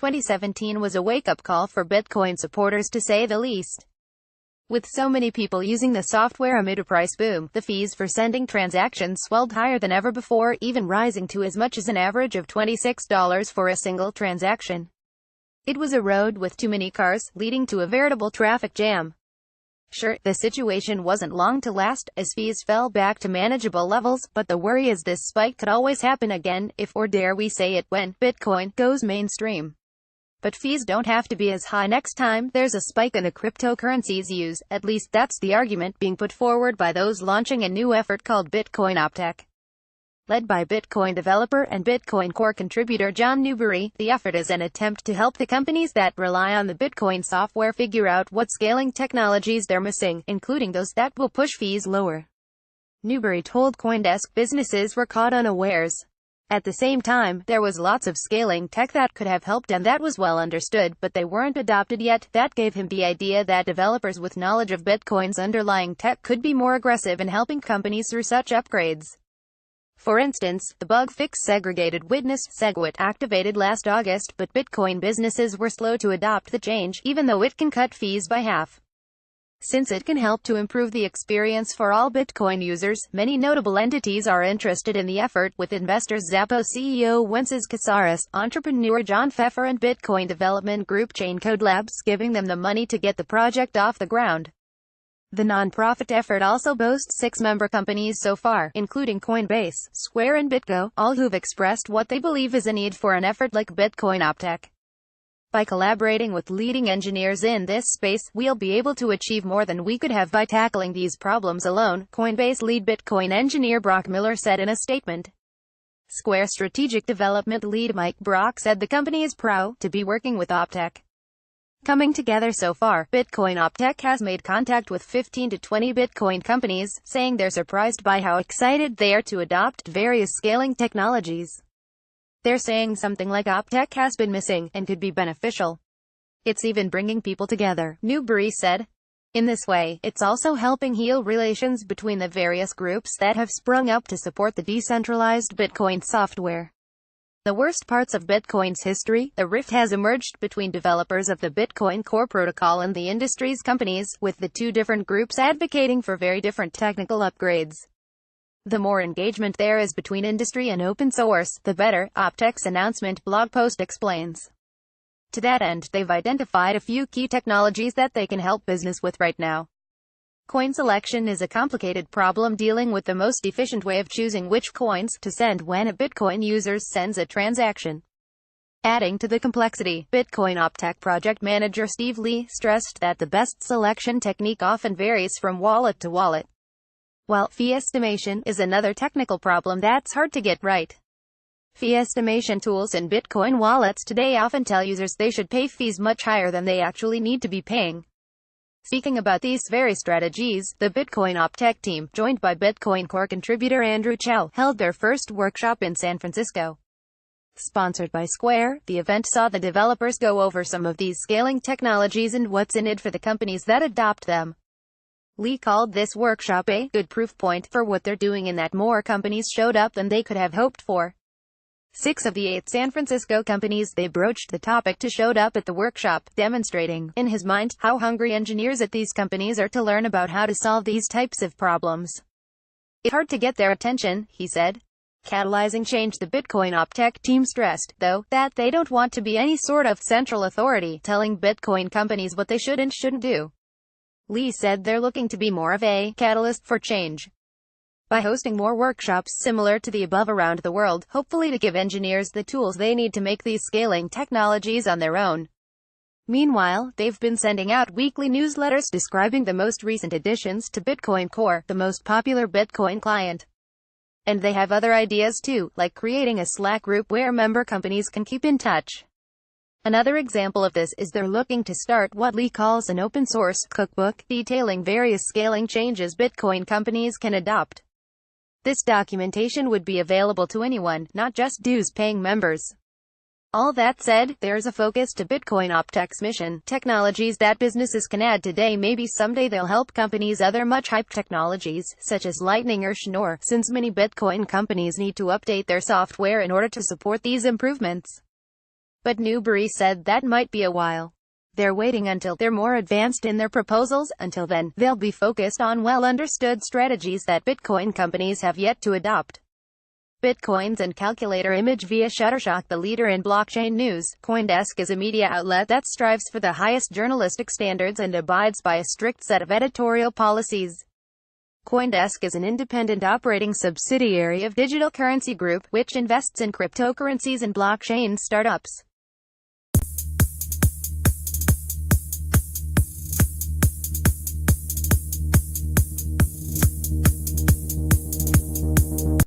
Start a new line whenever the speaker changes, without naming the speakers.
2017 was a wake-up call for Bitcoin supporters to say the least. With so many people using the software amid a price boom, the fees for sending transactions swelled higher than ever before, even rising to as much as an average of $26 for a single transaction. It was a road with too many cars, leading to a veritable traffic jam. Sure, the situation wasn't long to last, as fees fell back to manageable levels, but the worry is this spike could always happen again, if, or dare we say it, when Bitcoin goes mainstream. But fees don't have to be as high next time there's a spike in the cryptocurrency's use. At least that's the argument being put forward by those launching a new effort called Bitcoin Optech. Led by Bitcoin developer and Bitcoin Core contributor John Newbery, the effort is an attempt to help the companies that rely on the Bitcoin software figure out what scaling technologies they're missing, including those that will push fees lower. Newbery told CoinDesk businesses were caught unawares. At the same time, there was lots of scaling tech that could have helped, and that was well understood, but they weren't adopted yet. That gave him the idea that developers with knowledge of Bitcoin's underlying tech could be more aggressive in helping companies through such upgrades. For instance, the bug fix segregated witness SegWit activated last August, but Bitcoin businesses were slow to adopt the change, even though it can cut fees by half. Since it can help to improve the experience for all Bitcoin users, many notable entities are interested in the effort, with investors Zappos CEO Wences Casares, entrepreneur John Pfeffer and Bitcoin development group Chaincode Labs giving them the money to get the project off the ground. The non-profit effort also boasts 6 member companies so far, including Coinbase, Square and BitGo, all who've expressed what they believe is a need for an effort like Bitcoin Optech. By collaborating with leading engineers in this space, we'll be able to achieve more than we could have by tackling these problems alone, Coinbase lead Bitcoin engineer Brock Miller said in a statement. Square strategic development lead Mike Brock said the company is proud to be working with Optech. Coming together so far, Bitcoin Optech has made contact with 15 to 20 Bitcoin companies, saying they're surprised by how excited they are to adopt various scaling technologies. They're saying something like Optech has been missing, and could be beneficial. It's even bringing people together, Newbery said. In this way, it's also helping heal relations between the various groups that have sprung up to support the decentralized Bitcoin software. The worst parts of Bitcoin's history, a rift has emerged between developers of the Bitcoin Core protocol and the industry's companies, with the two different groups advocating for very different technical upgrades. The more engagement there is between industry and open source, the better, Optech's announcement blog post explains. To that end, they've identified a few key technologies that they can help business with right now. Coin selection is a complicated problem dealing with the most efficient way of choosing which coins to send when a Bitcoin user sends a transaction. Adding to the complexity, Bitcoin Optech project manager Steve Lee stressed that the best selection technique often varies from wallet to wallet. While fee estimation is another technical problem that's hard to get right. Fee estimation tools in Bitcoin wallets today often tell users they should pay fees much higher than they actually need to be paying. Speaking about these very strategies, the Bitcoin Optech team, joined by Bitcoin Core contributor Andrew Chow, held their first workshop in San Francisco. Sponsored by Square, the event saw the developers go over some of these scaling technologies and what's in it for the companies that adopt them. Lee called this workshop a good proof point for what they're doing in that more companies showed up than they could have hoped for. 6 of the 8 San Francisco companies they broached the topic to showed up at the workshop, demonstrating, in his mind, how hungry engineers at these companies are to learn about how to solve these types of problems. It's hard to get their attention, he said. Catalyzing change. The Bitcoin Optech team stressed, though, that they don't want to be any sort of central authority, telling Bitcoin companies what they should and shouldn't do. Lee said they're looking to be more of a catalyst for change by hosting more workshops similar to the above around the world, hopefully to give engineers the tools they need to make these scaling technologies on their own. Meanwhile, they've been sending out weekly newsletters describing the most recent additions to Bitcoin Core, the most popular Bitcoin client. And they have other ideas too, like creating a Slack group where member companies can keep in touch. Another example of this is they're looking to start what Lee calls an open-source cookbook, detailing various scaling changes Bitcoin companies can adopt. This documentation would be available to anyone, not just dues-paying members. All that said, there's a focus to Bitcoin Optech's mission. Technologies that businesses can add today, maybe someday they'll help companies other much-hyped technologies, such as Lightning or Schnorr, since many Bitcoin companies need to update their software in order to support these improvements. But Newbury said that might be a while. They're waiting until they're more advanced in their proposals. Until then, they'll be focused on well-understood strategies that Bitcoin companies have yet to adopt. Bitcoins and calculator image via Shutterstock. The leader in blockchain news, CoinDesk is a media outlet that strives for the highest journalistic standards and abides by a strict set of editorial policies. CoinDesk is an independent operating subsidiary of Digital Currency Group, which invests in cryptocurrencies and blockchain startups.